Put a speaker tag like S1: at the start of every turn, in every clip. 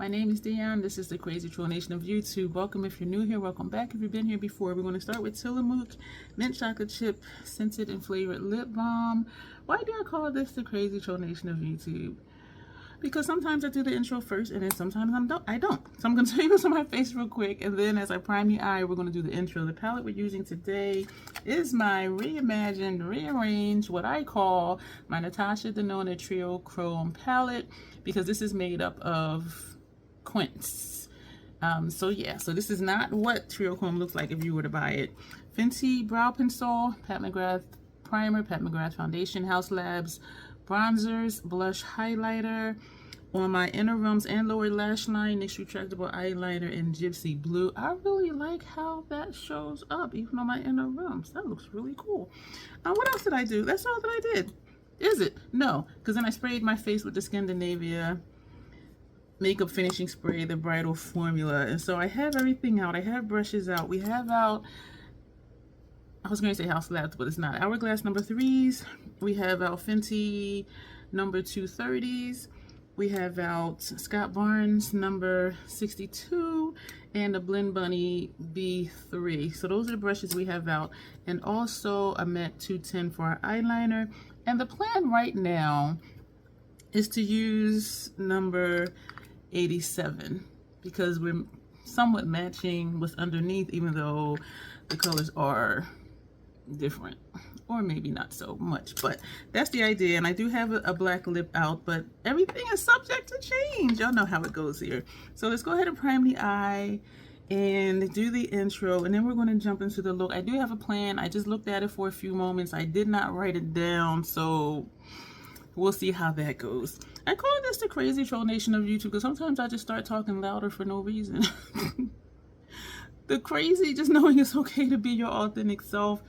S1: My name is Dion. This is the Crazy Troll Nation of YouTube. Welcome if you're new here. Welcome back if you've been here before. We're going to start with Tillamook Mint Chocolate Chip Scented and Flavored Lip Balm. Why do I call this the Crazy Troll Nation of YouTube? Because sometimes I do the intro first and then sometimes I don't. So I'm going to tell you what's on my face real quick, and then as I prime the eye, we're going to do the intro. The palette we're using today is my reimagined, rearranged, what I call my Natasha Denona Triochrome palette, because this is made up of Quints. So this is not what Triochrome looks like if you were to buy it. Fenty Brow Pencil, Pat McGrath Primer, Pat McGrath Foundation, House Labs Bronzers, Blush Highlighter on my inner rooms and lower lash line, NYX Retractable Eyeliner in Gypsy Blue. I really like how that shows up, even on my inner rooms. That looks really cool. What else did I do? That's all that I did. Is it? No, because then I sprayed my face with the Scandinavia makeup finishing spray, the bridal formula, and so I have everything out. I have brushes out. We have out, I was going to say House Labs, but it's not. Hourglass number 3s. We have out Fenty number 230s. We have out Scott Barnes number 62 and a Blend Bunny B3. So those are the brushes we have out, and also a Matte 210 for our eyeliner. And the plan right now is to use number 87 because we're somewhat matching what's underneath, even though the colors are different, or maybe not so much, but that's the idea. And I do have a black lip out, but everything is subject to change. Y'all know how it goes here. So let's go ahead and prime the eye and do the intro, and then we're going to jump into the look. I do have a plan. I just looked at it for a few moments. I did not write it down, so we'll see how that goes. I call this the Crazy Troll Nation of YouTube because sometimes I just start talking louder for no reason. The crazy, just knowing it's okay to be your authentic self,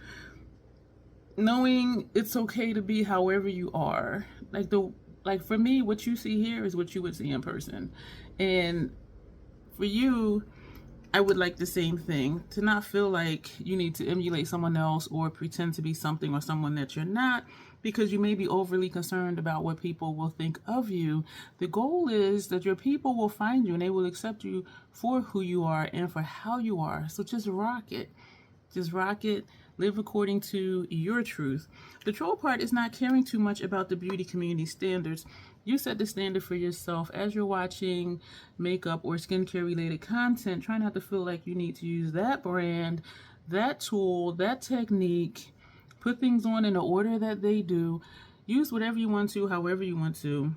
S1: knowing it's okay to be however you are. Like for me, what you see here is what you would see in person, and for you, I would like the same thing, to not feel like you need to emulate someone else or pretend to be something or someone that you're not, because you may be overly concerned about what people will think of you. The goal is that your people will find you and they will accept you for who you are and for how you are. So just rock it. Just rock it. Live according to your truth. The troll part is not caring too much about the beauty community standards. You set the standard for yourself as you're watching makeup or skincare related content. Try not to feel like you need to use that brand, that tool, that technique. Put things on in the order that they do. Use whatever you want to, however you want to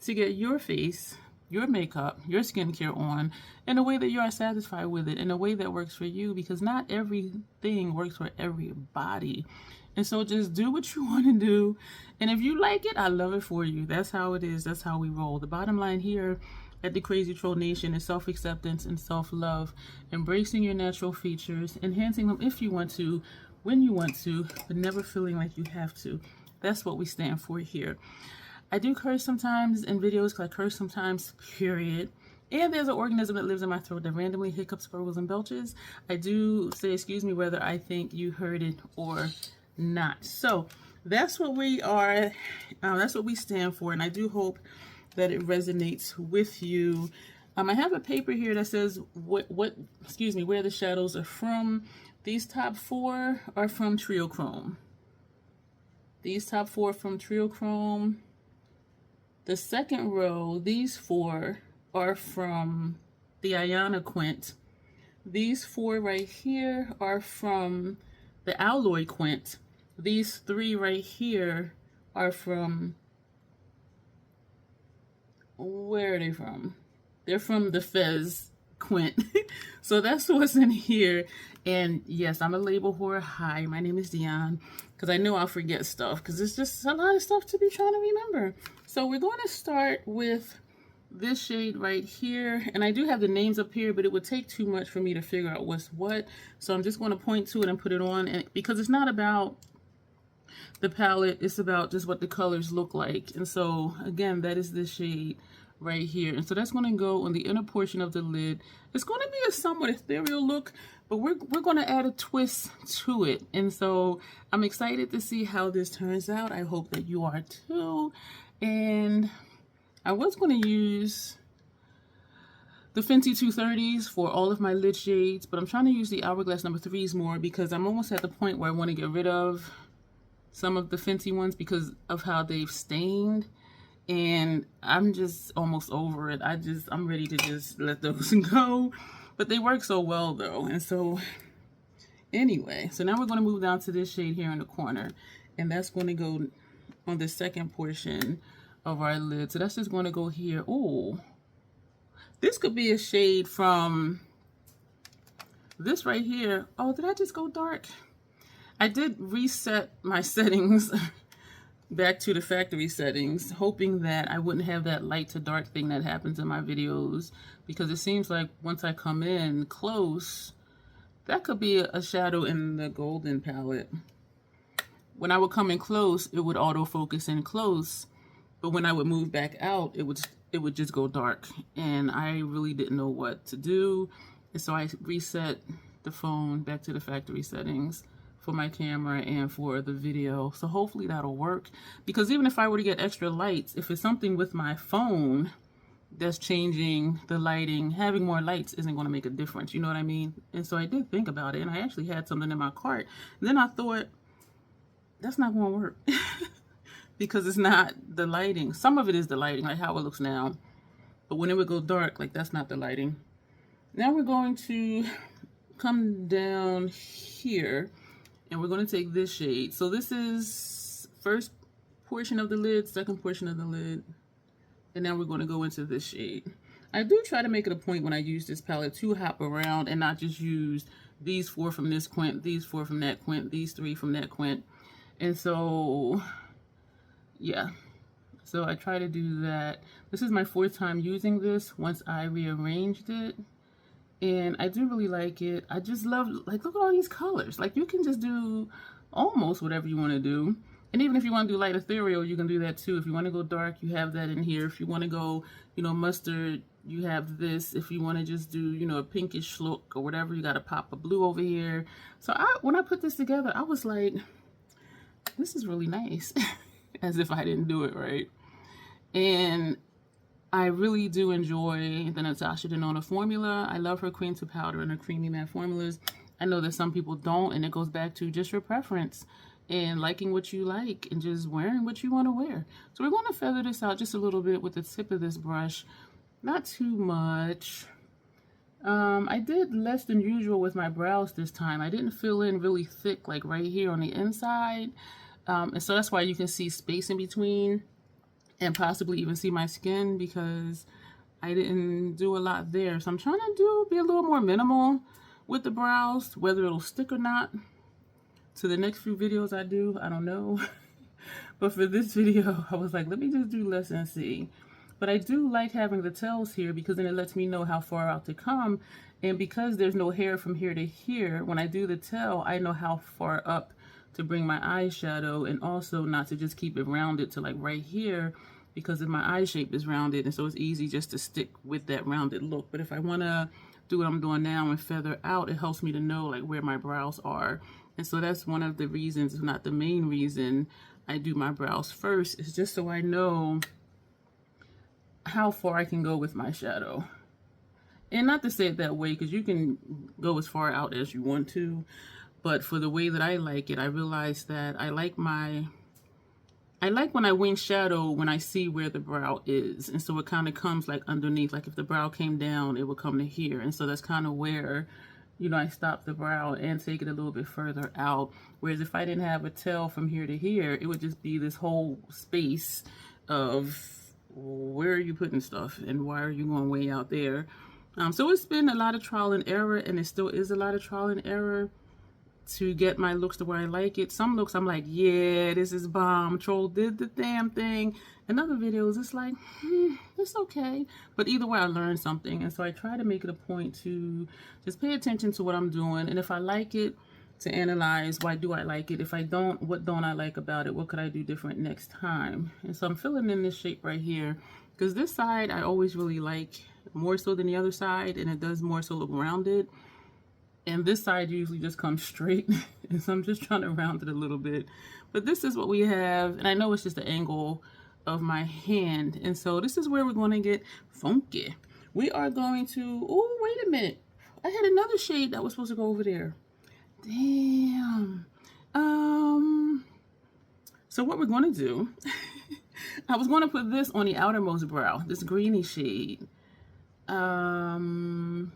S1: get your face, your makeup, your skincare on in a way that you are satisfied with it, in a way that works for you, because not everything works for everybody. And so just do what you want to do. And if you like it, I love it for you. That's how it is. That's how we roll. The bottom line here at the Crazy Troll Nation is self-acceptance and self-love, embracing your natural features, enhancing them if you want to, when you want to, but never feeling like you have to. That's what we stand for here. I do curse sometimes in videos because I curse sometimes, period. And there's an organism that lives in my throat that randomly hiccups, gurgles, and belches. I do say excuse me whether I think you heard it or not. So that's what we are. That's what we stand for, and I do hope that it resonates with you. I have a paper here that says where the shadows are from. These top 4 are from Triochrome. These top 4 from Triochrome. The second row, these 4 are from the Ayana Quint. These 4 right here are from the Alloy Quint. These 3 right here are from, where are they from? They're from the Fez Quint. So that's what's in here. And yes, I'm a label whore. Hi, my name is Dion, because I know I'll forget stuff because it's just a lot of stuff to be trying to remember. So we're going to start with this shade right here, and I do have the names up here, but it would take too much for me to figure out what's what. So I'm just going to point to it and put it on, and because it's not about the palette, it's about just what the colors look like. And so again, that is this shade right here, and so that's going to go on the inner portion of the lid. It's going to be a somewhat ethereal look, but we're going to add a twist to it, and so I'm excited to see how this turns out. I hope that you are too. And I was going to use the Fenty 230s for all of my lid shades, but I'm trying to use the Hourglass number 3s more because I'm almost at the point where I want to get rid of some of the Fenty ones because of how they've stained. And I'm just almost over it. I'm ready to just let those go. But they work so well though. And so anyway, so now we're going to move down to this shade here in the corner. And that's going to go on the second portion of our lid. So that's just going to go here. Oh, this could be a shade from this right here. Oh, did I just go dark? I did reset my settings back to the factory settings, hoping that I wouldn't have that light to dark thing that happens in my videos, because it seems like once I come in close, that could be a shadow in the golden palette. When I would come in close, it would autofocus in close, but when I would move back out, it would just go dark, and I really didn't know what to do. And so I reset the phone back to the factory settings for my camera and for the video. So hopefully that'll work, because even if I were to get extra lights, if it's something with my phone that's changing the lighting, having more lights isn't going to make a difference, you know what I mean? And so I did think about it, and I actually had something in my cart. And then I thought, that's not going to work because it's not the lighting. Some of it is the lighting, like how it looks now, but when it would go dark, like that's not the lighting. Now we're going to come down here, and we're going to take this shade. So this is first portion of the lid, second portion of the lid, and now we're going to go into this shade. I do try to make it a point when I use this palette to hop around and not just use these 4 from this Quint, these 4 from that Quint, these 3 from that Quint. And so, yeah. So I try to do that. This is my 4th time using this once I rearranged it. And I do really like it. I just love, like, look at all these colors. Like, you can just do almost whatever you want to do. And even if you want to do light ethereal, you can do that too. If you want to go dark, you have that in here. If you want to go, you know, mustard, you have this. If you want to just do, you know, a pinkish look or whatever, you got to pop a blue over here. So when I put this together, I was like, this is really nice. As if I didn't do it right. And I really do enjoy the Natasha Denona formula. I love her cream to powder and her creamy matte formulas. I know that some people don't, and it goes back to just your preference and liking what you like and just wearing what you want to wear. So we're going to feather this out just a little bit with the tip of this brush. Not too much. I did less than usual with my brows this time. I didn't fill in really thick, like right here on the inside. And so that's why you can see space in between and possibly even see my skin, because I didn't do a lot there. So I'm trying to be a little more minimal with the brows. Whether it'll stick or not to the next few videos I do, I don't know. But for this video, I was like, let me just do less and see. But I do like having the tails here, because then it lets me know how far out to come. And because there's no hair from here to here, when I do the tail, I know how far up to bring my eyeshadow, and also not to just keep it rounded to like right here, because of my eye shape is rounded, and so it's easy just to stick with that rounded look. But if I want to do what I'm doing now and feather out, it helps me to know like where my brows are. And so that's one of the reasons, if not the main reason, I do my brows first, is just so I know how far I can go with my shadow. And not to say it that way, because you can go as far out as you want to, but for the way that I like it, I realize that I like when I wing shadow when I see where the brow is. And so it kind of comes like underneath, like if the brow came down, it would come to here. And so that's kind of where, you know, I stop the brow and take it a little bit further out. Whereas if I didn't have a tail from here to here, it would just be this whole space of where are you putting stuff and why are you going way out there? So it's been a lot of trial and error, and it still is a lot of trial and error to get my looks to where I like it. Some looks I'm like, yeah, this is bomb. Troll did the damn thing. In other videos, it's like, it's okay. But either way, I learned something. And so I try to make it a point to just pay attention to what I'm doing. And if I like it, to analyze, why do I like it? If I don't, what don't I like about it? What could I do different next time? And so I'm filling in this shape right here, because this side I always really like more so than the other side, and it does more so look rounded. And this side usually just comes straight. And so I'm just trying to round it a little bit. But this is what we have. And I know it's just the angle of my hand. And so this is where we're going to get funky. We are going to, oh, wait a minute. I had another shade that was supposed to go over there. Damn. So what we're going to do, I was going to put this on the outermost brow, this greeny shade. But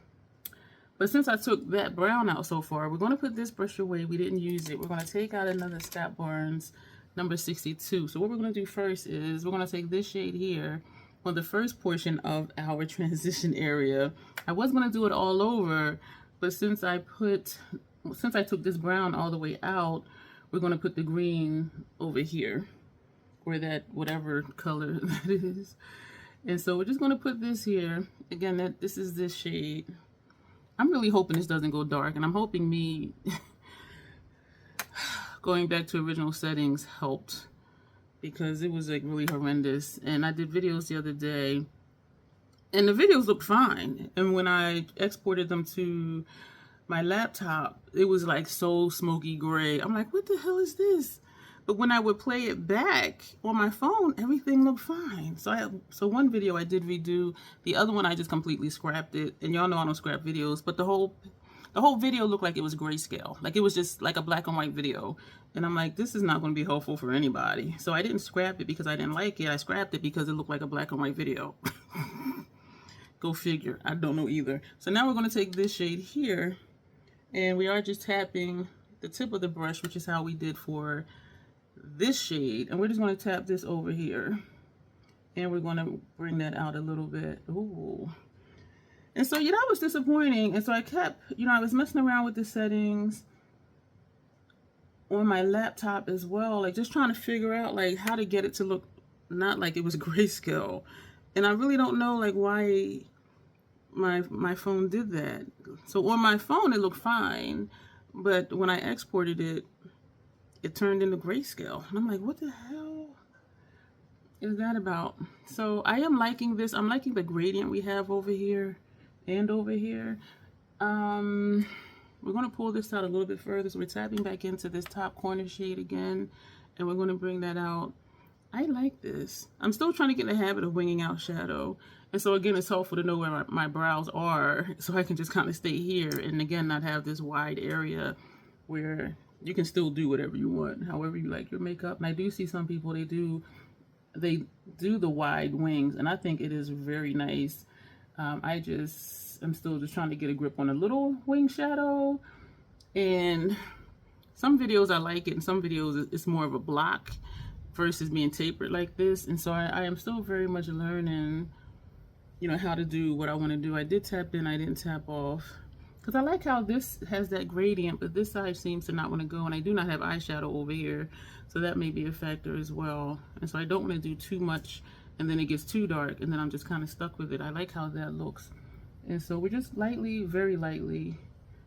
S1: since I took that brown out so far, we're going to put this brush away. We didn't use it. We're going to take out another Scott Barnes number 62. So what we're going to do first is we're going to take this shade here on the first portion of our transition area. I was going to do it all over, but since I took this brown all the way out, we're going to put the green over here, or that whatever color that is. And so we're just going to put this here. Again, this is this shade. I'm really hoping this doesn't go dark, and I'm hoping me going back to original settings helped, because it was like really horrendous. And I did videos the other day, and the videos looked fine. And when I exported them to my laptop, it was like so smoky gray. I'm like, what the hell is this? But when I would play it back on my phone, everything looked fine. So one video I did redo. The other one I just completely scrapped it. And y'all know I don't scrap videos, but the whole video looked like it was grayscale. Like it was just like a black and white video. And I'm like, this is not going to be helpful for anybody. So I didn't scrap it because I didn't like it. I scrapped it because it looked like a black and white video. Go figure. I don't know either. So now we're going to take this shade here, and we are just tapping the tip of the brush, which is how we did for this shade, and we're just going to tap this over here, and we're going to bring that out a little bit. Ooh. And so, yeah, that was disappointing. And so I kept, I was messing around with the settings on my laptop as well, like just trying to figure out like how to get it to look not like it was grayscale. And I really don't know like why my phone did that. So on my phone it looked fine, but when I exported it, it turned into grayscale. And I'm like, what the hell is that about? So I am liking this. I'm liking the gradient we have over here and over here. We're going to pull this out a little bit further. So we're tapping back into this top corner shade again, and we're going to bring that out. I like this. I'm still trying to get in the habit of winging out shadow. And so again, it's helpful to know where my brows are, so I can just kind of stay here and again not have this wide area where you can still do whatever you want, however you like your makeup. And I do see some people, they do the wide wings, and I think it is very nice. I'm still just trying to get a grip on a little wing shadow, and some videos I like it, and some videos it's more of a block versus being tapered like this. And so I am still very much learning, how to do what I want to do. I did tap in, I didn't tap off, because I like how this has that gradient, but this side seems to not want to go, and I do not have eyeshadow over here, so that may be a factor as well. And so I don't want to do too much, and then it gets too dark, and then I'm just kind of stuck with it. I like how that looks. And so we're just lightly, very lightly,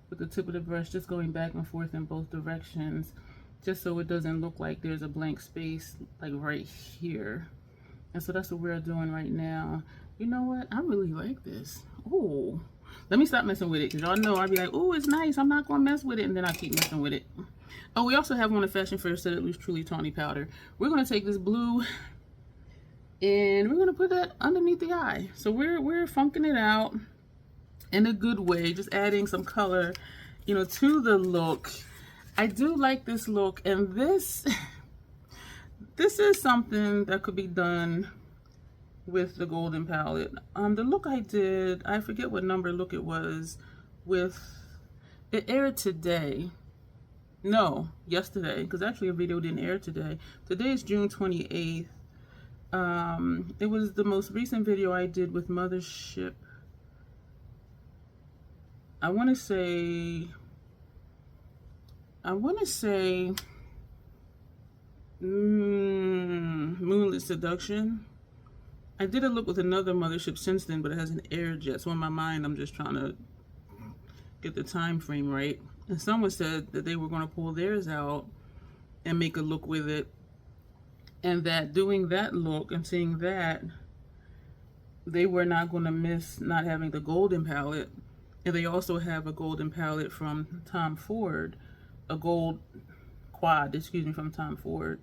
S1: with the tip of the brush, just going back and forth in both directions, just so it doesn't look like there's a blank space, like right here. And so that's what we're doing right now. You know what? I really like this. Oh, let me stop messing with it, because y'all know I'll be like, oh, it's nice, I'm not going to mess with it, and then I keep messing with it. Oh, we also have on the Fashion Fair Set It Loose Truly Tawny Powder. We're going to take this blue, and we're going to put that underneath the eye. So we're funking it out in a good way, just adding some color, to the look. I do like this look, and this is something that could be done with the golden palette. The look I did, I forget what number look it was, it aired today. No, yesterday, because actually a video didn't air today. Today is June 28th. It was the most recent video I did with Mothership. I want to say Moonlit Seduction. I did a look with another Mothership since then, but it hasn't aired yet. So in my mind, I'm just trying to get the time frame right. And someone said that they were going to pull theirs out and make a look with it, and that doing that look and seeing that, they were not going to miss not having the golden palette. And they also have a golden palette from Tom Ford, a gold quad, from Tom Ford.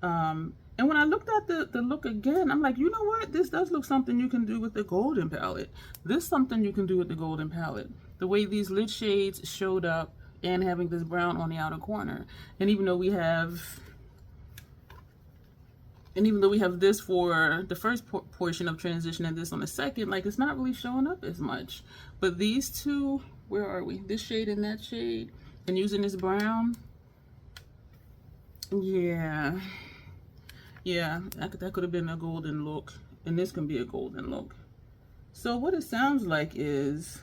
S1: And And when I looked at the look again, I'm like, you know what? This does look something you can do with the golden palette. This is something you can do with the golden palette. The way these lid shades showed up and having this brown on the outer corner. And even though we have this for the first portion of transition and this on the second, like it's not really showing up as much. But these two, where are we? This shade and that shade, and using this brown, yeah, that could have been a golden look, and this can be a golden look. So what it sounds like is,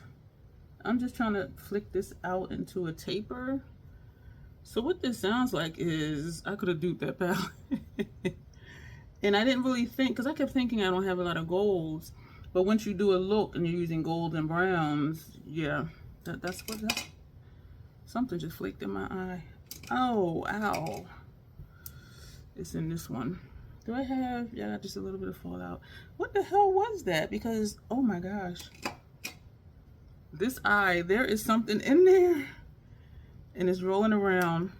S1: I'm just trying to flick this out into a taper. So what this sounds like is, I could have duped that palette. And I didn't really think, because I kept thinking I don't have a lot of golds, but once you do a look and you're using golds and browns, yeah, that's what that, something just flicked in my eye. Oh, ow. It's in this one. Do I have, yeah, just a little bit of fallout. What the hell was that? Because, oh my gosh. This eye, there is something in there. And it's rolling around.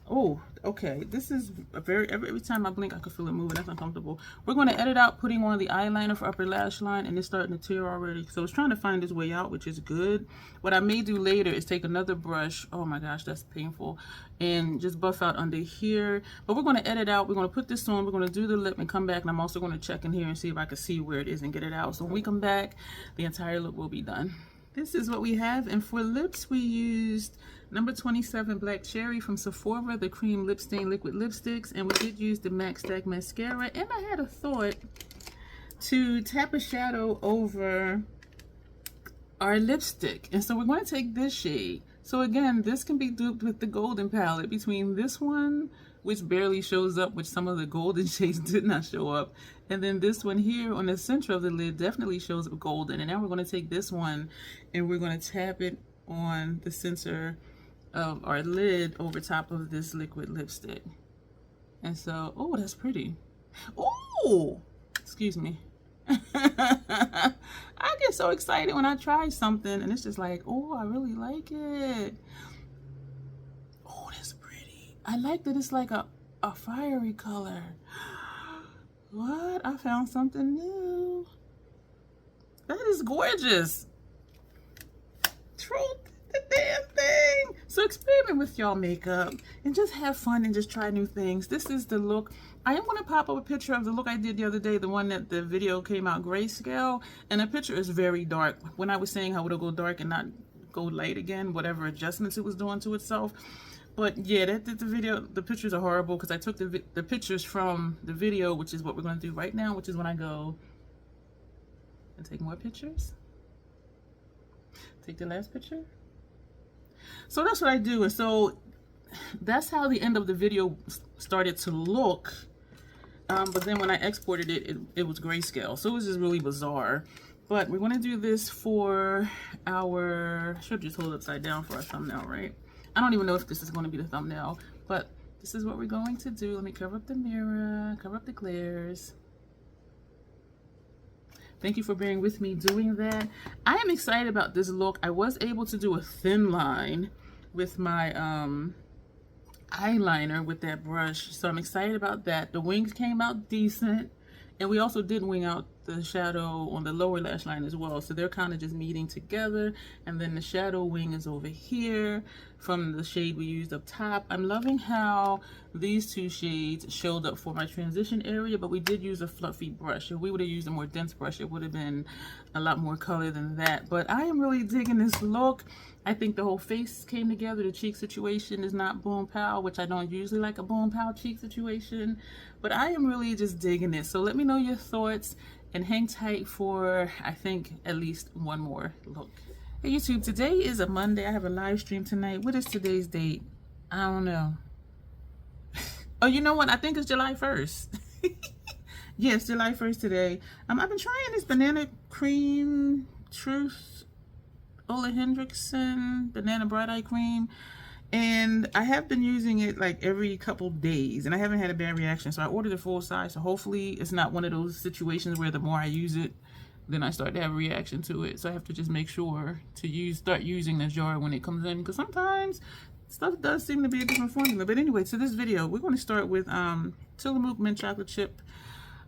S1: Oh, okay. This is a every time I blink, I can feel it moving. That's uncomfortable. We're going to edit out putting on the eyeliner for upper lash line, and it's starting to tear already. So it's trying to find its way out, which is good. What I may do later is take another brush. Oh my gosh, that's painful. And just buff out under here. But we're going to edit out. We're going to put this on. We're going to do the lip and come back. And I'm also going to check in here and see if I can see where it is and get it out. So when we come back, the entire look will be done. This is what we have. And for lips, we used number 27 Black Cherry from Sephora, the cream lip stain liquid lipsticks, and we did use the MAC Stack mascara. And I had a thought to tap a shadow over our lipstick, and so we're going to take this shade. So again, this can be duped with the golden palette between this one, which barely shows up, which some of the golden shades did not show up, and then this one here on the center of the lid definitely shows up golden. And now we're going to take this one and we're going to tap it on the center of our lid over top of this liquid lipstick. And so, oh, that's pretty. Oh, excuse me. I get so excited when I try something and it's just like, oh, I really like it. Oh, that's pretty. I like that it's like a fiery color. What? I found something new. That is gorgeous. Truth. The damn thing. So experiment with y'all makeup and just have fun and just try new things. This is the look. I am going to pop up a picture of the look I did the other day, the one that the video came out grayscale, and the picture is very dark. When I was saying how it'll go dark and not go light again, whatever adjustments it was doing to itself. But yeah, the pictures are horrible because I took the pictures from the video, which is what we're going to do right now, which is when I go and take more pictures. Take the last picture. So that's what I do, and so that's how the end of the video started to look. But then when I exported it, it was grayscale, so it was just really bizarre. But we're going to do this for our, I should just hold it upside down for our thumbnail, right? I don't even know if this is going to be the thumbnail, but this is what we're going to do. Let me cover up the mirror, cover up the glares. Thank you for bearing with me doing that. I am excited about this look. I was able to do a thin line with my eyeliner with that brush, so I'm excited about that. The wings came out decent, and we also did wing out the shadow on the lower lash line as well, so they're kind of just meeting together. And then the shadow wing is over here from the shade we used up top. I'm loving how these two shades showed up for my transition area, but we did use a fluffy brush. If we would have used a more dense brush, it would have been a lot more color than that. But I am really digging this look. I think the whole face came together. The cheek situation is not boom pow, which I don't usually like a boom pow cheek situation, but I am really just digging it. So let me know your thoughts and hang tight for, I think, at least one more look. Hey YouTube, today is a Monday. I have a live stream tonight. What is today's date? I don't know. Oh, you know what? I think it's July 1st. Yes, July 1st today. I've been trying this banana cream truth Ole Hendrickson banana bright eye cream, and I have been using it like every couple days, and I haven't had a bad reaction. So I ordered a full size, so hopefully it's not one of those situations where the more I use it, then I start to have a reaction to it. So I have to just make sure to start using the jar when it comes in, because sometimes Stuff does seem to be a different formula. But anyway, to this video, we're going to start with Tillamook mint chocolate chip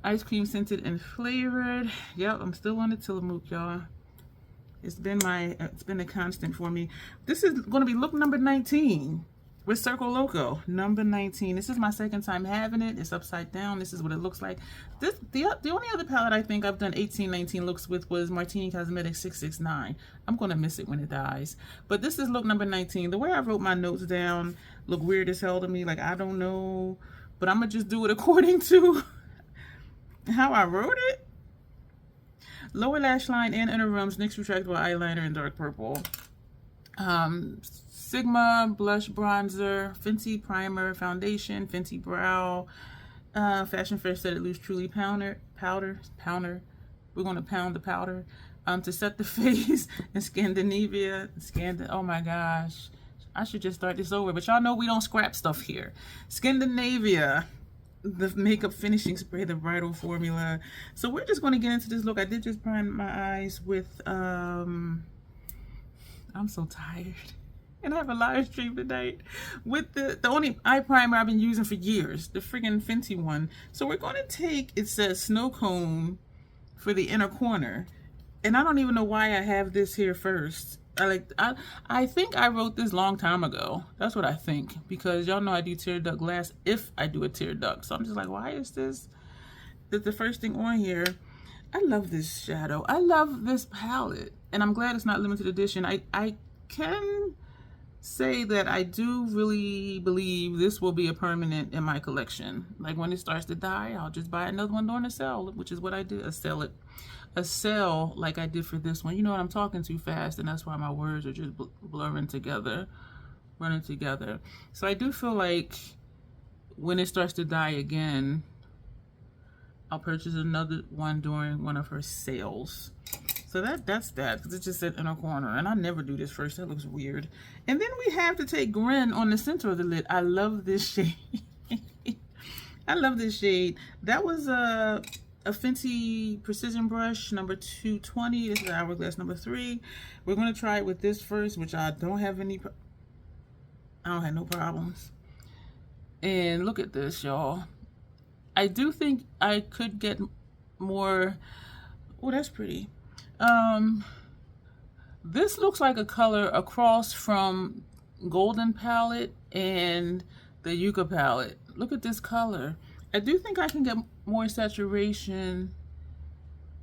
S1: ice cream scented and flavored. Yep, I'm still on the Tillamook, y'all. It's been a constant for me. This is going to be look number 19 with Circo Loco. Number 19. This is my second time having it. It's upside down. This is what it looks like. The only other palette I think I've done 18, 19 looks with was Martini Cosmetics 669. I'm going to miss it when it dies. But this is look number 19. The way I wrote my notes down look weird as hell to me. Like, I don't know. But I'm going to just do it according to how I wrote it. Lower lash line and inner rims, NYX retractable eyeliner in dark purple. Sigma blush bronzer, Fenty primer, foundation, Fenty brow, Fashion Fresh Set It Loose Truly powder. We're going to pound the powder to set the face, and Scandinavia. Oh my gosh, I should just start this over. But y'all know we don't scrap stuff here. Scandinavia, the makeup finishing spray, the bridal formula. So we're just going to get into this look. I did just prime my eyes with I'm so tired, and I have a live stream tonight with the only eye primer I've been using for years, the friggin' Fenty one. So we're going to take, it says snow cone for the inner corner, and I don't even know why I have this here first. I think I wrote this long time ago. That's what I think, because y'all know I do tear duct glass if I do a tear duct. So I'm just like, why is this the first thing on here? I love this shadow. I love this palette, and I'm glad it's not limited edition. I can say that I do really believe this will be a permanent in my collection. Like, when it starts to die, I'll just buy another one during a sale, which is what I did. A sale like I did for this one. You know what, I'm talking too fast, and that's why my words are just blurring together, running together. So I do feel like when it starts to die again, I'll purchase another one during one of her sales. So that's that, because it just said inner corner, and I never do this first. That looks weird. And then we have to take Grin on the center of the lid. I love this shade. I love this shade. That was a Fenty Precision Brush number 220. This is Hourglass number 3. We're going to try it with this first, which I don't have no problems. And look at this, y'all. I do think I could get more. Oh, that's pretty. This looks like a color across from Golden palette and the Yucca palette. Look at this color. I do think I can get more saturation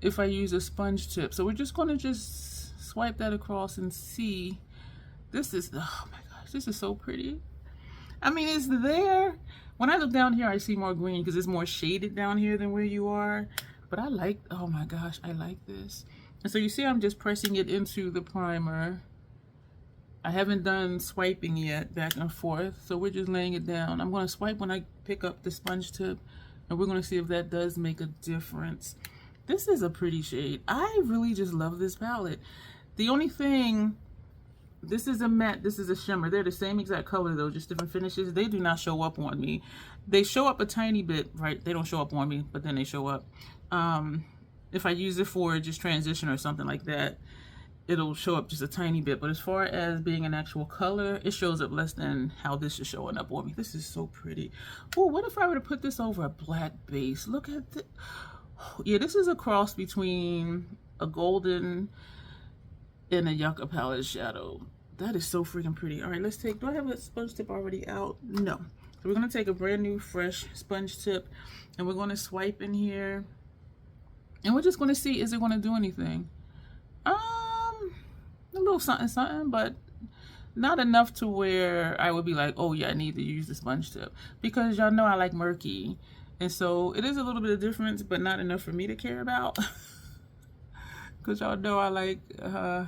S1: if I use a sponge tip. So we're just going to just swipe that across and see. This is, oh my gosh, this is so pretty. I mean, it's there. When I look down here, I see more green because it's more shaded down here than where you are. But I like, oh my gosh, I like this. And so you see I'm just pressing it into the primer. I haven't done swiping yet, back and forth. So we're just laying it down. I'm going to swipe when I pick up the sponge tip. And we're going to see if that does make a difference. This is a pretty shade. I really just love this palette. The only thing, this is a matte, this is a shimmer. They're the same exact color though, just different finishes. They do not show up on me. They show up a tiny bit, right? They don't show up on me, but then they show up. If I use it for just transition or something like that, it'll show up just a tiny bit. But as far as being an actual color, it shows up less than how this is showing up on me. This is so pretty. Oh, what if I were to put this over a black base? Look at this. Oh, yeah, this is a cross between a golden and a Yucca palette shadow. That is so freaking pretty. All right, let's take, do I have a sponge tip already out? No. So we're going to take a brand new fresh sponge tip, and we're going to swipe in here. And we're just going to see, is it going to do anything? A little something, but not enough to where I would be like, oh yeah, I need to use the sponge tip. Because y'all know I like murky. And so it is a little bit of difference, but not enough for me to care about. Because y'all know I like,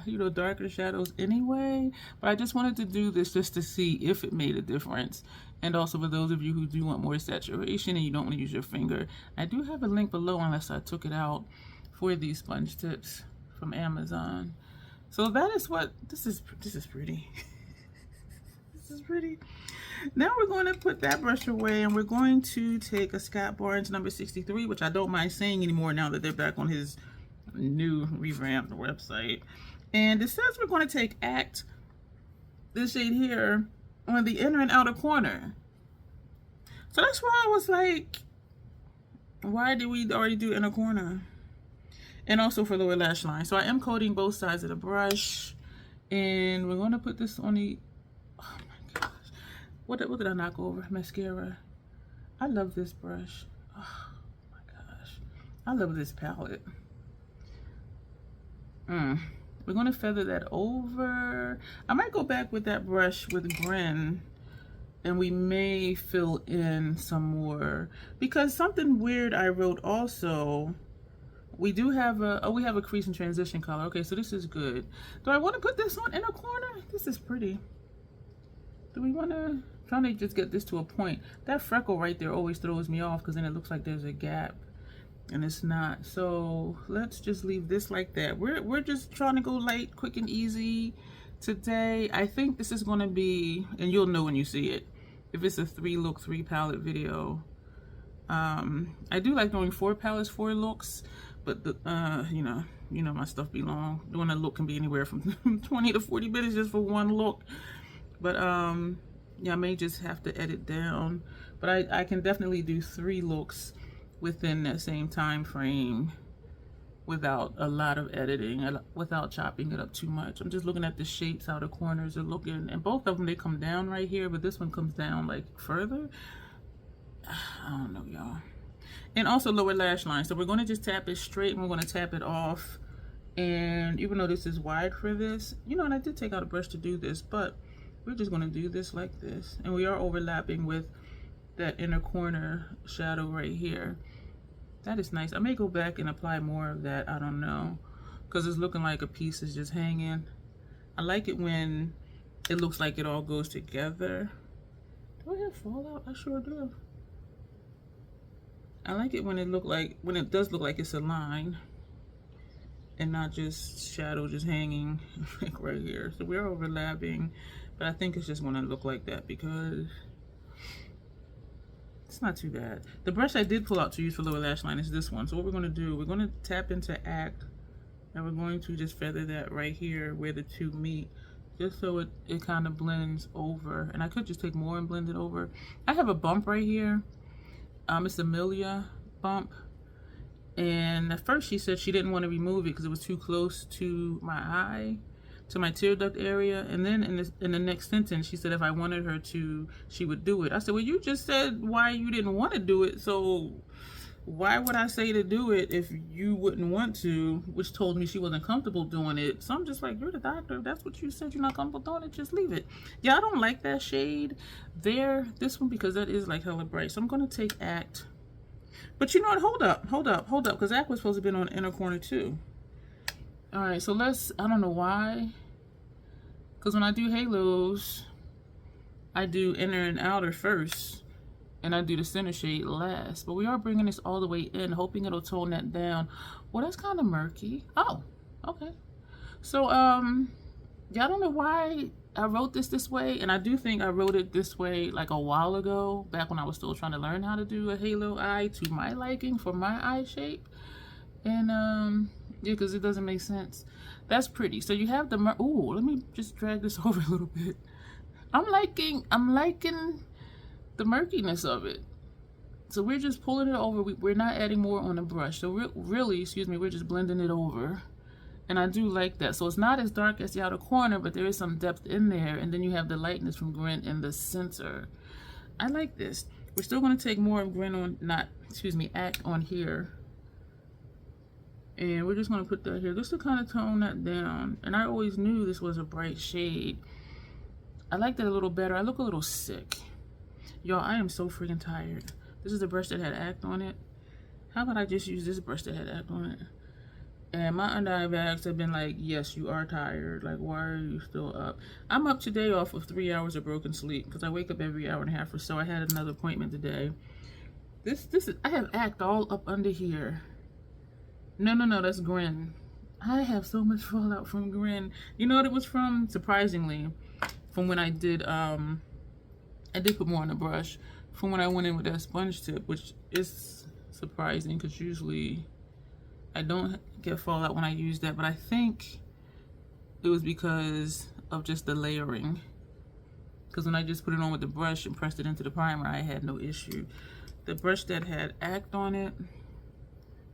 S1: you know, darker shadows anyway. But I just wanted to do this just to see if it made a difference. And also for those of you who do want more saturation and you don't want to use your finger, I do have a link below, unless I took it out, for these sponge tips from Amazon. So that is what, this is pretty. This is pretty. Now we're going to put that brush away, and we're going to take a Scott Barnes number 63, which I don't mind saying anymore now that they're back on his new revamped website. And it says we're going to take Act, this shade here, on the inner and outer corner. So that's why I was like, why did we already do inner corner? And also for lower lash line. So I am coating both sides of the brush. And we're going to put this on the, oh my gosh. What did I knock over? Mascara. I love this brush. Oh my gosh. I love this palette. We're going to feather that over. I might go back with that brush with Grin. And we may fill in some more. Because something weird I wrote also. We do have a, oh, we have a crease and transition color. Okay, so this is good. Do I want to put this on inner corner? This is pretty. Do we want to, trying to just get this to a point. That freckle right there always throws me off because then it looks like there's a gap. And it's not. So let's just leave this like that. We're just trying to go light, quick and easy today. I think this is going to be, and you'll know when you see it, if it's a 3-look, 3-palette video. I do like doing 4 palettes, 4 looks. But the, you know my stuff be long. Doing a look can be anywhere from 20 to 40 minutes just for one look. But yeah, I may just have to edit down. But I can definitely do 3 looks within that same time frame without a lot of editing, without chopping it up too much. I'm just looking at the shapes, how the corners are looking, and both of them, they come down right here, but this one comes down like further. I don't know, y'all. And also lower lash line. So we're going to just tap it straight and we're going to tap it off. And even though this is wide for this, you know, and I did take out a brush to do this, but we're just going to do this like this. And we are overlapping with that inner corner shadow right here. That is nice. I may go back and apply more of that. I don't know. Because it's looking like a piece is just hanging. I like it when it looks like it all goes together. Do I have fallout? I sure do. I like it when it does look like it's a line and not just shadow just hanging like right here. So we're overlapping, but I think it's just going to look like that because it's not too bad. The brush I did pull out to use for lower lash line is this one. So what we're going to do, we're going to tap into Act and we're going to just feather that right here where the two meet, just so it kind of blends over. And I could just take more and blend it over. I have a bump right here. It's a Amelia bump, and at first she said she didn't want to remove it because it was too close to my eye, to my tear duct area. And then in the next sentence she said if I wanted her to, she would do it. I said, well, you just said why you didn't want to do it, so why would I say to do it if you wouldn't want to? Which told me she wasn't comfortable doing it. So I'm just like, you're the doctor. If that's what you said you're not comfortable doing it, just leave it. Yeah, I don't like that shade there, this one, because that is like hella bright. So I'm going to take Act. But you know what? Hold up. Because Act was supposed to be on the inner corner too. All right, so let's, I don't know why. Because when I do halos, I do inner and outer first. And I do the center shade last. But we are bringing this all the way in, hoping it'll tone that down. Well, that's kind of murky. Oh, okay. So, yeah, I don't know why I wrote this way. And I do think I wrote it this way like a while ago, back when I was still trying to learn how to do a halo eye to my liking for my eye shape. And, yeah, because it doesn't make sense. That's pretty. So you have the, ooh, let me just drag this over a little bit. I'm liking the murkiness of it. So we're just pulling it over. We're not adding more on the brush. So really, excuse me, we're just blending it over. And I do like that. So it's not as dark as the outer corner, but there is some depth in there. And then you have the lightness from Grin in the center. I like this. We're still going to take more of Grin on, Act on here. And we're just going to put that here just to kind of tone that down. And I always knew this was a bright shade. I like that a little better. I look a little sick. Y'all, I am so freaking tired. This is the brush that had Act on it. How about I just use this brush that had Act on it? And my under eye bags have been like, yes, you are tired. Like, why are you still up? I'm up today off of 3 hours of broken sleep because I wake up every hour and a half or so. I had another appointment today. This is, I have Act all up under here. No, that's Grin. I have so much fallout from Grin. You know what it was from? Surprisingly, from when I did put more on the brush from when I went in with that sponge tip, which is surprising because usually I don't get fallout when I use that, but I think it was because of just the layering. because when I just put it on with the brush and pressed it into the primer, I had no issue. The brush that had Act on it,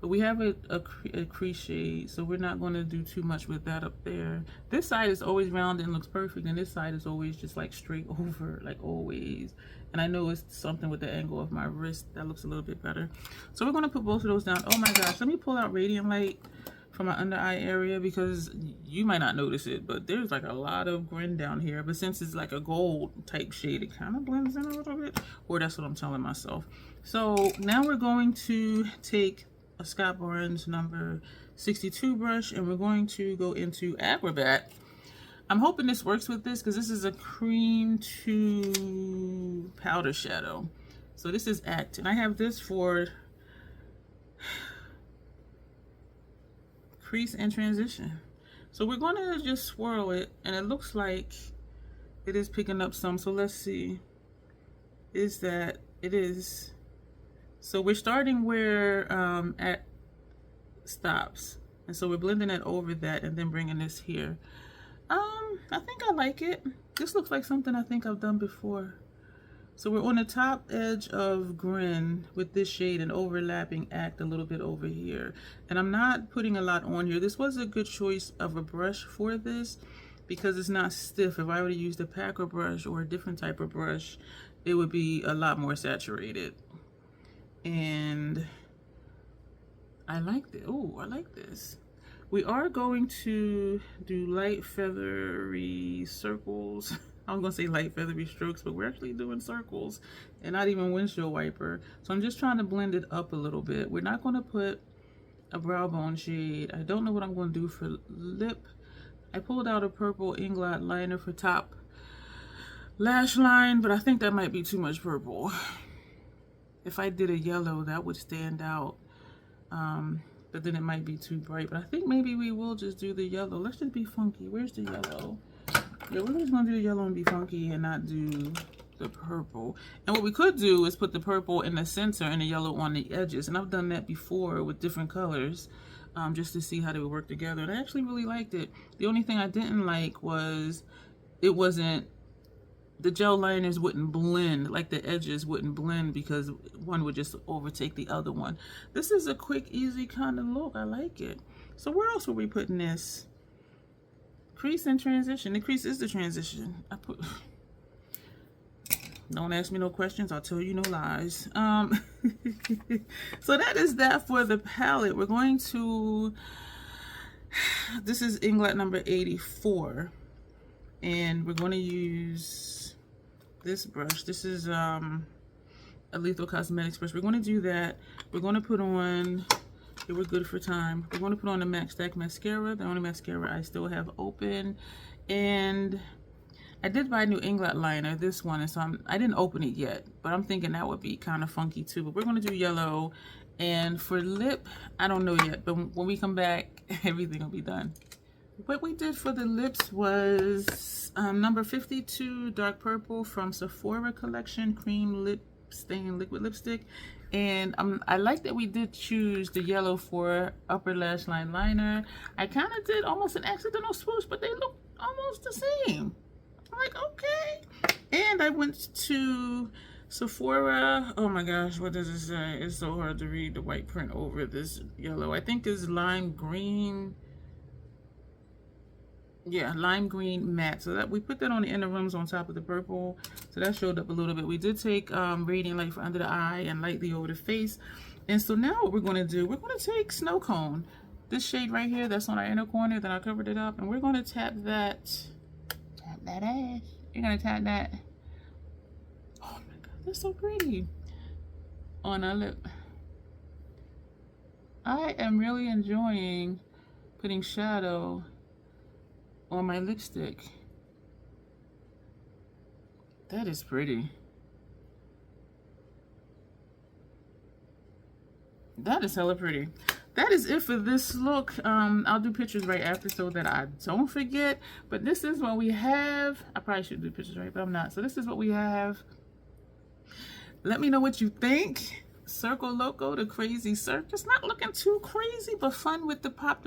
S1: but we have a crease shade, so we're not going to do too much with that up there. This side is always round and looks perfect, and this side is always just like straight over, like always. And I know it's something with the angle of my wrist that looks a little bit better. So we're going to put both of those down. Oh my gosh, let me pull out Radiant Light from my under eye area, because you might not notice it, but there's like a lot of grin down here. But since it's like a gold type shade, it kind of blends in a little bit, or that's what I'm telling myself. So now we're going to take a Scott Burns number 62 brush, and we're going to go into Acrobat. I'm hoping this works with this, because this is a cream to powder shadow. So this is Act, and I have this for crease and transition. So we're going to just swirl it, and it looks like it is picking up some. So let's see. Is that it is? So we're starting where at stops, and so we're blending it over that, and then bringing this here. I think I like it. This looks like something I think I've done before. So we're on the top edge of Grin with this shade and overlapping Act a little bit over here. And I'm not putting a lot on here. This was a good choice of a brush for this, because it's not stiff. If I would have used a packer brush or a different type of brush, it would be a lot more saturated. And I like this. Oh, I like this. We are going to do light feathery circles. I was gonna say light feathery strokes, but we're actually doing circles and not even windshield wiper. So I'm just trying to blend it up a little bit. We're not gonna put a brow bone shade. I don't know what I'm gonna do for lip. I pulled out a purple Inglot liner for top lash line, but I think that might be too much purple. If I did a yellow, that would stand out. But then it might be too bright. But I think maybe we will just do the yellow. Let's just be funky. Where's the yellow? Yeah, we're just gonna do the yellow and be funky and not do the purple. And what we could do is put the purple in the center and the yellow on the edges. And I've done that before with different colors, just to see how they would work together. And I actually really liked it. The only thing I didn't like was the gel liners wouldn't blend, like the edges wouldn't blend, because one would just overtake the other one. This is a quick, easy kind of look. I like it. So where else were we putting this? Crease and transition. The crease is the transition. Don't ask me no questions. I'll tell you no lies. So that is that for the palette. We're going to, this is Inglot number 84. And we're going to use this brush. This is a Lethal Cosmetics brush. We're going to do that. We're going to put on, we're good for time. We're going to put on the MAC Stack mascara, the only mascara I still have open. And I did buy a new Inglot liner, this one, and so I didn't open it yet, but I'm thinking that would be kind of funky too. But we're going to do yellow. And for lip, I don't know yet, but when we come back, everything will be done. What we did for the lips was number 52 dark purple from Sephora collection, cream lip stain liquid lipstick. And I like that we did choose the yellow for upper lash line liner. I kind of did almost an accidental swoosh, but they look almost the same. I'm like, okay. And I went to Sephora. Oh my gosh, what does it say? It's so hard to read the white print over this yellow. I think it's lime green. Yeah, lime green matte. So that we put that on the inner rims on top of the purple. So that showed up a little bit. We did take Radiant Light for under the eye and lightly over the face. And so now what we're going to do, we're going to take Snow Cone. This shade right here that's on our inner corner, then I covered it up. And we're going to tap that. Tap that ass. You're going to tap that. Oh my God, that's so pretty. On our lip. I am really enjoying putting shadow on my lipstick. That is pretty. That is hella pretty. That is it for this look. I'll do pictures right after so that I don't forget. But this is what we have. I probably should do pictures right, but I'm not. So this is what we have. Let me know what you think. Circo Loco, the crazy Circo. It's not looking too crazy, but fun with the pop,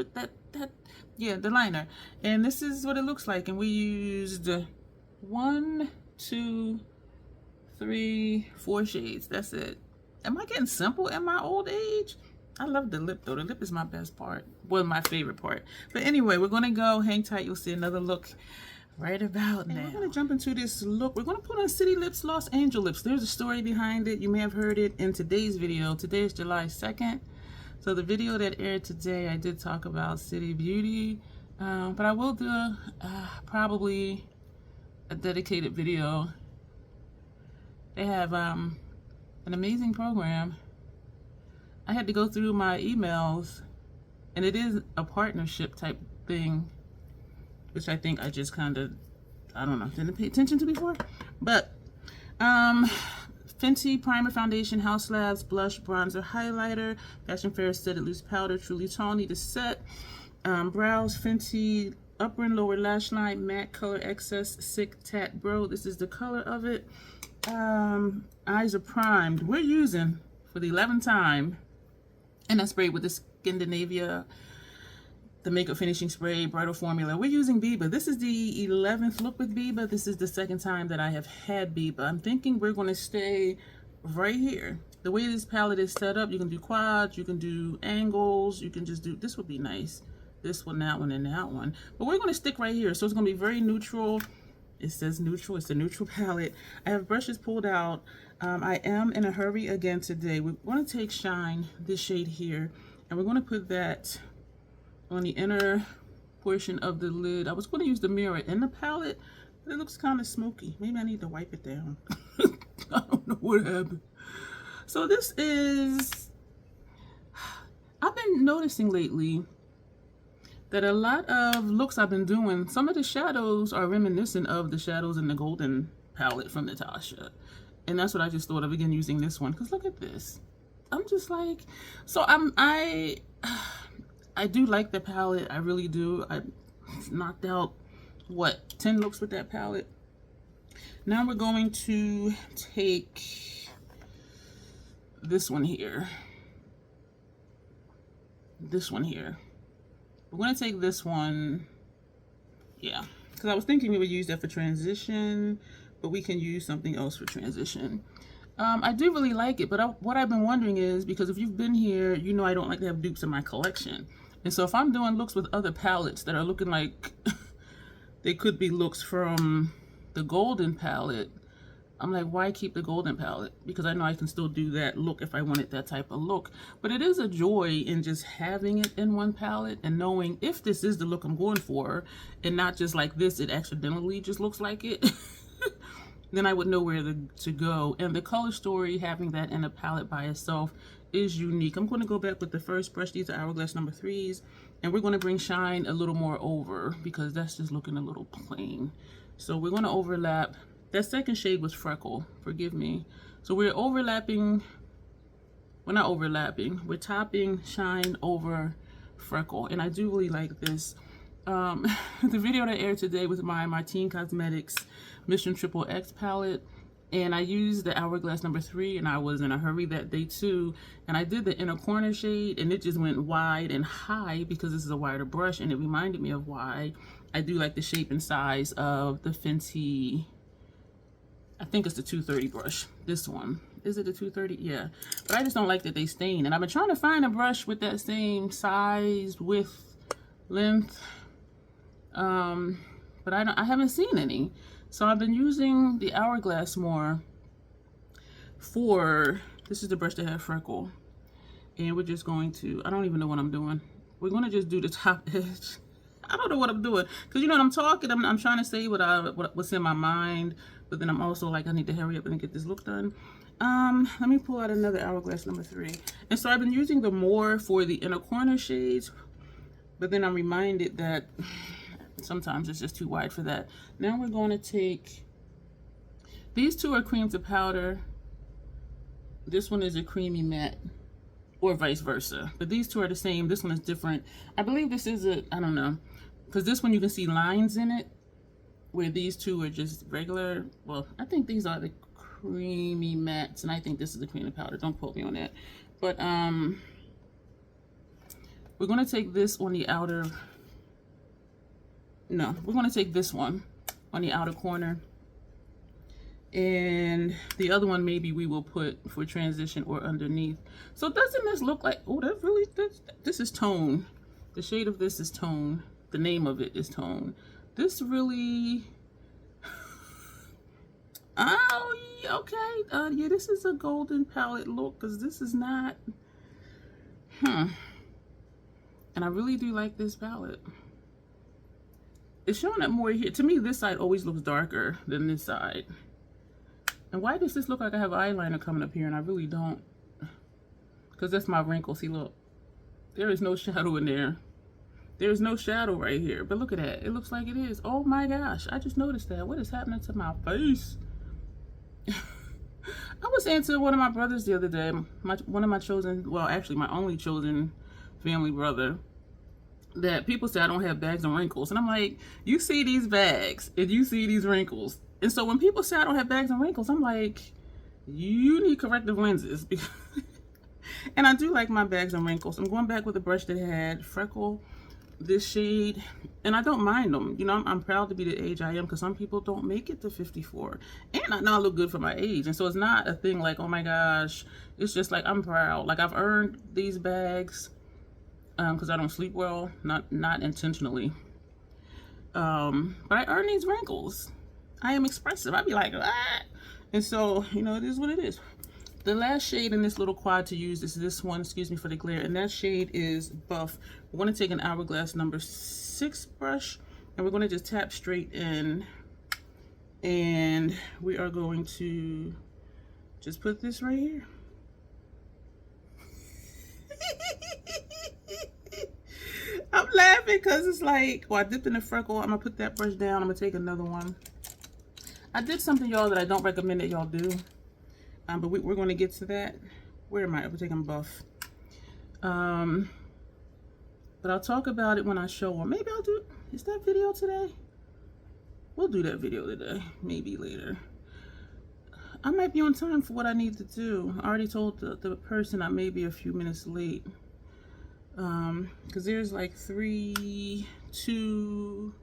S1: yeah, the liner. And this is what it looks like. And we used 1, 2, 3, 4 shades. That's it. Am I getting simple in my old age? I love the lip though. The lip is my best part. Well, my favorite part. But anyway, we're gonna go. Hang tight. You'll see another look right about now. We're gonna jump into this look. We're gonna put on City Lips, Los Angeles Lips. There's a story behind it. You may have heard it in today's video. Today is July 2nd. So the video that aired today, I did talk about City Beauty. But I will do probably a dedicated video. They have an amazing program. I had to go through my emails, and it is a partnership type thing, which I think I just kind of, I don't know, didn't pay attention to before. But Fenty Primer Foundation, House Labs Blush Bronzer Highlighter, Fashion Fair Aesthetic Loose Powder, Truly Tawny to set, brows Fenty Upper and Lower Lash Line Matte Color Excess Sick Tat Bro. This is the color of it. Eyes are primed. We're using for the 11th time, and I sprayed with the Scandinavia, the makeup finishing spray, bridal formula. We're using Biba. This is the 11th look with Biba. This is the 2nd time that I have had Biba. I'm thinking we're going to stay right here. The way this palette is set up, you can do quads, you can do angles, you can just do, this would be nice. This one, that one, and that one. But we're going to stick right here. So it's going to be very neutral. It says neutral. It's a neutral palette. I have brushes pulled out. I am in a hurry again today. We're going to take Shine, this shade here, and we're going to put that on the inner portion of the lid. I was going to use the mirror in the palette, but it looks kind of smoky. Maybe I need to wipe it down. I don't know what happened. So this is, I've been noticing lately that a lot of looks I've been doing, some of the shadows are reminiscent of the shadows in the Golden palette from Natasha. And that's what I just thought of again using this one. Because look at this. I'm just like, so I do like the palette. I really do. I knocked out, what, 10 looks with that palette. Now we're going to take this one here. This one here. We're going to take this one, yeah, because I was thinking we would use that for transition, but we can use something else for transition. I do really like it, but what I've been wondering is, because if you've been here, you know I don't like to have dupes in my collection. And so if I'm doing looks with other palettes that are looking like they could be looks from the Golden palette, I'm like, why keep the Golden palette? Because I know I can still do that look if I wanted that type of look. But it is a joy in just having it in one palette and knowing if this is the look I'm going for, and not just like this, it accidentally just looks like it. Then I would know where to go. And the color story, having that in a palette by itself, is unique. I'm going to go back with the first brush. These are Hourglass number 3s. And we're going to bring Shine a little more over, because that's just looking a little plain. So we're going to overlap. That second shade was Freckle, forgive me. So we're overlapping, we're not overlapping, we're topping Shine over Freckle. And I do really like this. The video that aired today was my Martine Cosmetics Mission Triple X palette. And I used the Hourglass number 3, and I was in a hurry that day too. And I did the inner corner shade, and it just went wide and high because this is a wider brush, and it reminded me of why I do like the shape and size of the Fenty, I think it's the 230 brush. This one. Is it the 230? Yeah. But I just don't like that they stain. And I've been trying to find a brush with that same size, width, length. But I haven't seen any. So I've been using the Hourglass more for, this is the brush that had Freckle. And we're just going to, I don't even know what I'm doing. We're going to just do the top edge. I don't know what I'm doing. Because you know when I'm talking, I'm trying to say what's in my mind. But then I'm also like, I need to hurry up and get this look done. Let me pull out another Hourglass number 3. And so I've been using the more for the inner corner shades. But then I'm reminded that sometimes it's just too wide for that. Now we're going to take, these two are cream to powder. This one is a creamy matte, or vice versa. But these two are the same. This one is different. I believe this is a, I don't know. Because this one you can see lines in it, where these two are just regular. Well, I think these are the creamy mattes, and I think this is the creamy powder. Don't quote me on that. But we're going to take this on the outer, no, we're going to take this one on the outer corner. And the other one maybe we will put for transition or underneath. So doesn't this look like, oh, that really, this is tone. The shade of this is tone. The name of it is tone. This really, oh, yeah, okay. Yeah, this is a golden palette look, because this is not, and I really do like this palette. It's showing up more here. To me, this side always looks darker than this side. And why does this look like I have eyeliner coming up here and I really don't? Because that's my wrinkle. See, look. There is no shadow in there. There is no shadow right here. But look at that. It looks like it is. Oh my gosh. I just noticed that. What is happening to my face? I was saying to one of my brothers the other day, one of my chosen, well, actually my only chosen family brother, that people say I don't have bags and wrinkles. And I'm like, you see these bags and you see these wrinkles. And so when people say I don't have bags and wrinkles, I'm like, you need corrective lenses. And I do like my bags and wrinkles. I'm going back with a brush that had freckle, this shade, and I don't mind them. You know, I'm proud to be the age I am, because some people don't make it to 54. And I know I look good for my age. And so it's not a thing like, oh my gosh. It's just like, I'm proud. Like, I've earned these bags because I don't sleep well, not intentionally. But I earn these wrinkles. I am expressive. I'd be like, ah. And so, you know, it is what it is. The last shade in this little quad to use is this one, excuse me for the glare, and that shade is Buff. We're going to take an Hourglass number 6 brush, and we're going to just tap straight in, and we are going to just put this right here. I'm laughing because it's like, well, I dipped in the freckle. I'm going to put that brush down. I'm going to take another one. I did something, y'all, that I don't recommend that y'all do. But we're going to get to that. Where am I? We're taking Buff. But I'll talk about it when I show them. Maybe I'll do, is that video today? We'll do that video today. Maybe later. I might be on time for what I need to do. I already told the person I may be a few minutes late. Because there's like 3, 2,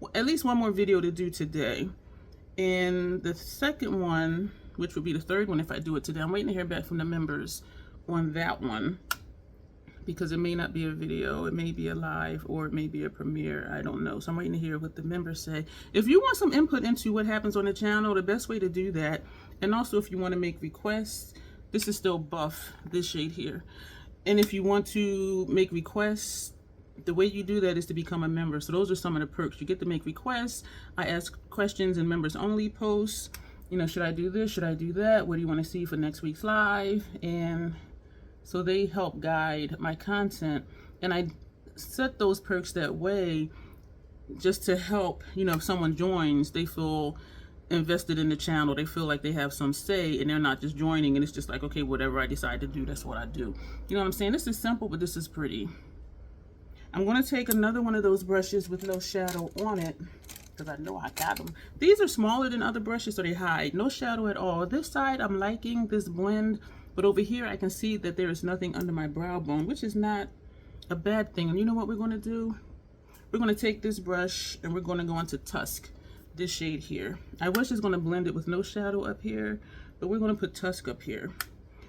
S1: well, at least one more video to do today. And the second one, which would be the third one if I do it today, I'm waiting to hear back from the members on that one, because it may not be a video, it may be a live, or it may be a premiere. I don't know. So I'm waiting to hear what the members say. If you want some input into what happens on the channel, the best way to do that, and also if you want to make requests, this is still Buff, this shade here. And if you want to make requests, the way you do that is to become a member. So those are some of the perks. You get to make requests. I ask questions in members only posts. You know, should I do this? Should I do that? What do you want to see for next week's live? And so they help guide my content. And I set those perks that way just to help, you know, if someone joins, they feel invested in the channel. They feel like they have some say, and they're not just joining and it's just like, okay, whatever I decide to do, that's what I do. You know what I'm saying? This is simple, but this is pretty. I'm going to take another one of those brushes with no shadow on it, because I know I got them. These are smaller than other brushes, so they hide. No shadow at all. This side, I'm liking this blend, but over here, I can see that there is nothing under my brow bone, which is not a bad thing. And you know what we're going to do? We're going to take this brush, and we're going to go into Tusk, this shade here. I was just going to blend it with no shadow up here, but we're going to put Tusk up here.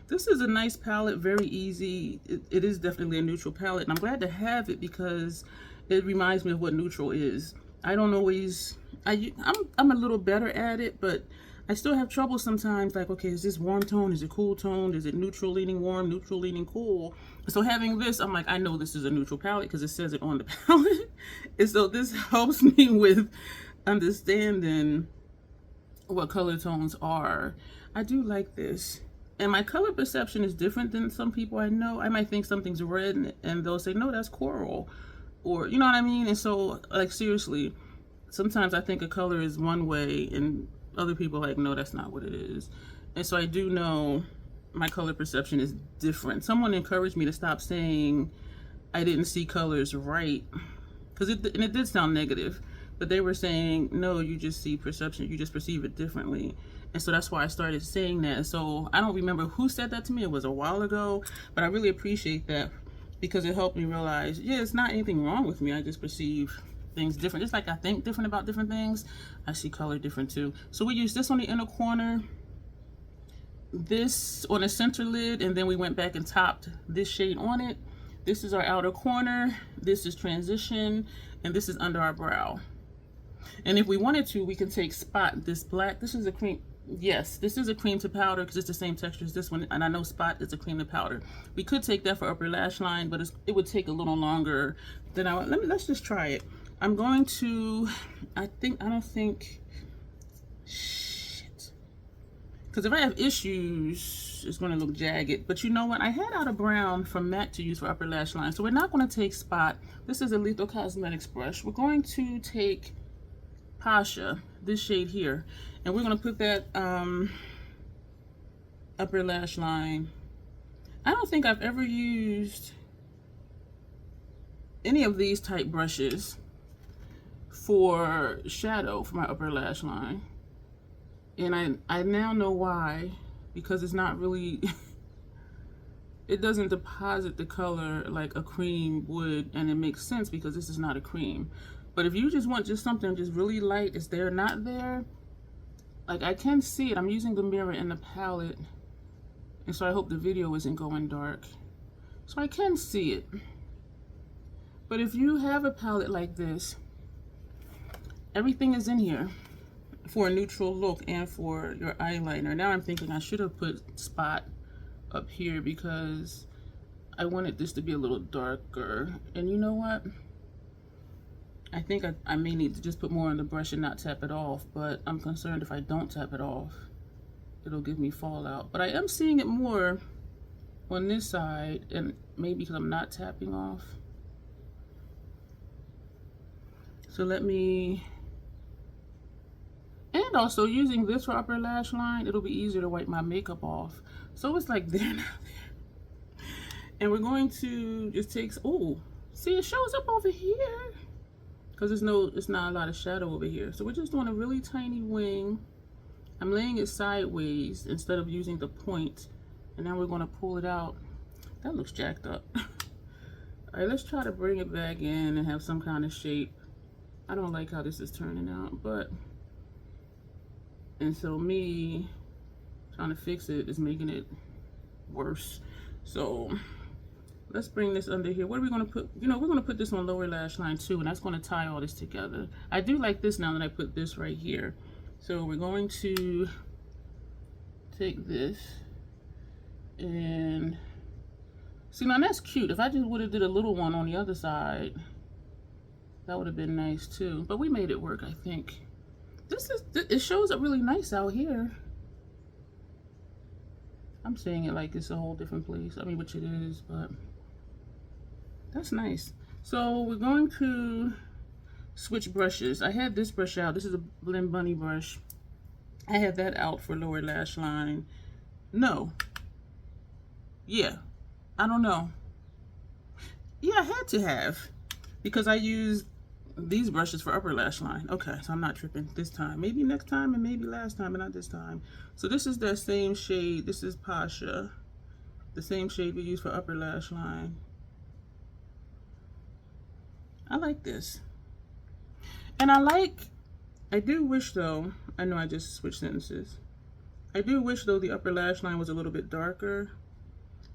S1: This is a nice palette, very easy. It is definitely a neutral palette, and I'm glad to have it because it reminds me of what neutral is. I don't always, I'm a little better at it, but I still have trouble sometimes, like, okay, is this warm tone? Is it cool tone? Is it neutral leaning warm, neutral leaning cool? So having this, I'm like, I know this is a neutral palette because it says it on the palette. And so this helps me with understanding what color tones are. I do like this. And my color perception is different than some people I know. I might think something's red and they'll say, no, that's coral. Or, you know what I mean? And so, like, seriously, sometimes I think a color is one way and other people are like, no, that's not what it is. And so I do know my color perception is different. Someone encouraged me to stop saying I didn't see colors right. Because it did sound negative. But they were saying, no, you just see perception. You just perceive it differently. And so that's why I started saying that. So I don't remember who said that to me. It was a while ago. But I really appreciate that because it helped me realize, yeah, it's not anything wrong with me. I just perceive things different. Just like I think different about different things, I see color different too. So we use this on the inner corner, this on the center lid, and then we went back and topped this shade on it. This is our outer corner, this is transition, and this is under our brow. And if we wanted to, we can take Spot, this black, this is a cream, yes, this is a cream to powder because it's the same texture as this one, and I know Spot is a cream to powder. We could take that for upper lash line, but it would take a little longer than I would. Let's just try it. I'm going to, shit. Because if I have issues, it's going to look jagged. But you know what? I had out a brown from MAC to use for upper lash line. So we're not going to take Spot. This is a Lethal Cosmetics brush. We're going to take Pasha, this shade here. And we're going to put that upper lash line. I don't think I've ever used any of these type brushes for shadow for my upper lash line. And I now know why, because it's not really, it doesn't deposit the color like a cream would, and it makes sense because this is not a cream. But if you just want just something just really light, is there, not there, like I can see it. I'm using the mirror and the palette, and so I hope the video isn't going dark. So I can see it. But if you have a palette like this, everything is in here for a neutral look and for your eyeliner. Now I'm thinking I should have put Spot up here because I wanted this to be a little darker. And you know what? I think I may need to just put more on the brush and not tap it off, but I'm concerned if I don't tap it off, it'll give me fallout. But I am seeing it more on this side, and maybe because I'm not tapping off. So let me, and also using this for upper lash line, it'll be easier to wipe my makeup off. So it's like there, now there. And we're going to just take, oh, see, it shows up over here because it's not a lot of shadow over here. So we're just doing a really tiny wing. I'm laying it sideways instead of using the point. And now we're going to pull it out. That looks jacked up. All right, let's try to bring it back in and have some kind of shape. I don't like how this is turning out, but, and so me trying to fix it is making it worse. So let's bring this under here. What are we going to put? You know, we're going to put this on lower lash line too, and that's going to tie all this together. I do like this now that I put this right here. So we're going to take this and see, now that's cute. If I just would have did a little one on the other side, that would have been nice too. But we made it work, I think. It shows up really nice out here. I'm saying it like it's a whole different place. I mean, which it is, but that's nice. So we're going to switch brushes. I had this brush out. This is a Blend Bunny brush. I had that out for lower lash line. No. Yeah. I don't know. Yeah, I had to have, because I used these brushes for upper lash line. Okay, so I'm not tripping this time. Maybe next time and maybe last time, but not this time. So this is that same shade. This is Pasha. The same shade we use for upper lash line. I like this. And I do wish though, I know I just switched sentences. I do wish though the upper lash line was a little bit darker,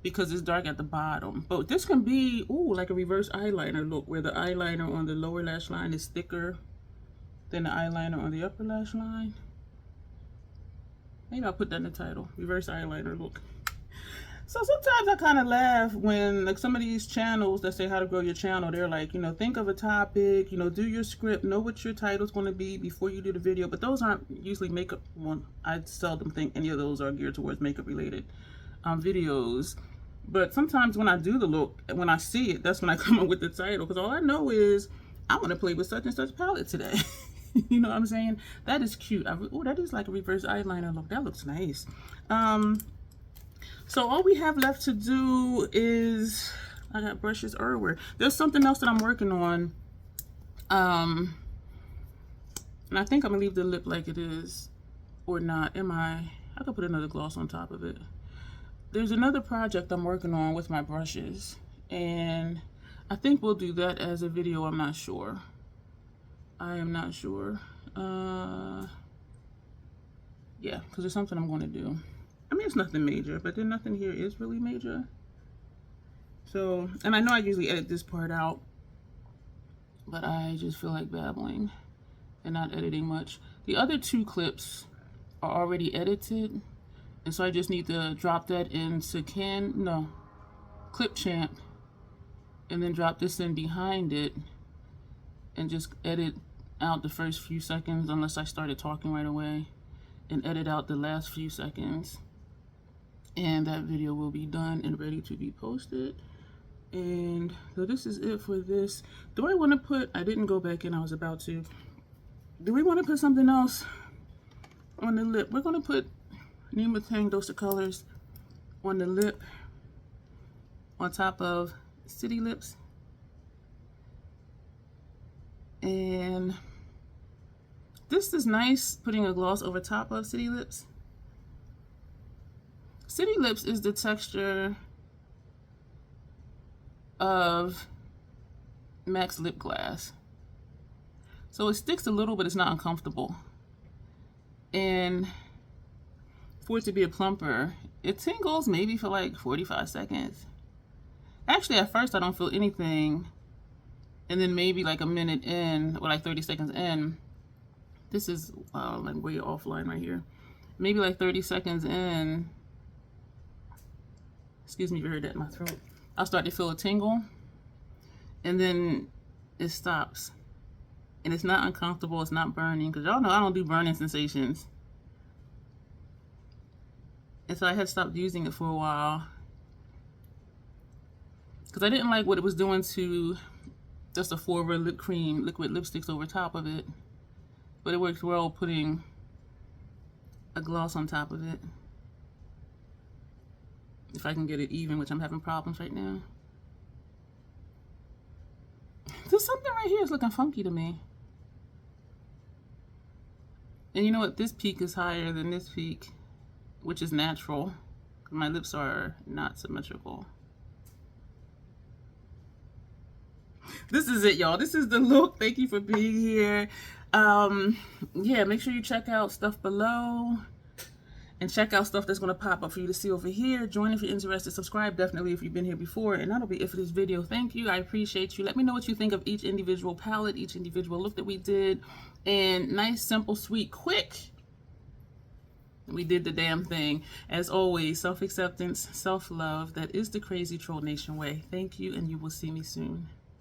S1: because it's dark at the bottom. But this can be, ooh, like a reverse eyeliner look, where the eyeliner on the lower lash line is thicker than the eyeliner on the upper lash line. Maybe I'll put that in the title, reverse eyeliner look. So sometimes I kind of laugh when, like, some of these channels that say how to grow your channel, they're like, you know, think of a topic, you know, do your script, know what your title's going to be before you do the video. But those aren't usually makeup. Well, I seldom think any of those are geared towards makeup related videos. But sometimes when I do the look, when I see it, that's when I come up with the title. Because all I know is I want to play with such and such palette today. You know what I'm saying? That is cute. Oh, that is like a reverse eyeliner look. That looks nice. So all we have left to do is, I got brushes everywhere. There's something else that I'm working on. And I think I'm going to leave the lip like it is. Or not. I could put another gloss on top of it. There's another project I'm working on with my brushes, and I think we'll do that as a video. I'm not sure. I am not sure. Yeah, because there's something I'm going to do. I mean, it's nothing major, but then nothing here is really major. So, and I know I usually edit this part out, but I just feel like babbling and not editing much. The other two clips are already edited, and so I just need to drop that into Clipchamp, and then drop this in behind it, and just edit out the first few seconds, unless I started talking right away, and edit out the last few seconds. And that video will be done and ready to be posted. And so this is it for this. Do I want to put, I didn't go back in, I was about to. Do we want to put something else on the lip? We're going to put Nima Tang Dose of Colors on the lip, on top of City Lips. And this is nice, putting a gloss over top of City Lips. City Lips is the texture of MAC's lip glass. So it sticks a little, but it's not uncomfortable. And for it to be a plumper, it tingles maybe for like 45 seconds. Actually, at first I don't feel anything. And then maybe like a minute in, or like 30 seconds in, this is like way offline right here. Maybe like 30 seconds in, excuse me, you heard that in my throat. I'll start to feel a tingle, and then it stops. And it's not uncomfortable, it's not burning, because y'all know I don't do burning sensations. And so I had stopped using it for a while, because I didn't like what it was doing to just a Forever lip cream, liquid lipsticks over top of it. But it works well putting a gloss on top of it. If I can get it even, which I'm having problems right now. There's something right here is looking funky to me. And you know what? This peak is higher than this peak, which is natural. My lips are not symmetrical. This is it, y'all. This is the look. Thank you for being here. Yeah, make sure you check out stuff below. And check out stuff that's going to pop up for you to see over here. Join if you're interested. Subscribe definitely if you've been here before. And that'll be it for this video. Thank you. I appreciate you. Let me know what you think of each individual palette, each individual look that we did. And nice, simple, sweet, quick. We did the damn thing. As always, self-acceptance, self-love. That is the Crazy Troll Nation way. Thank you, and you will see me soon.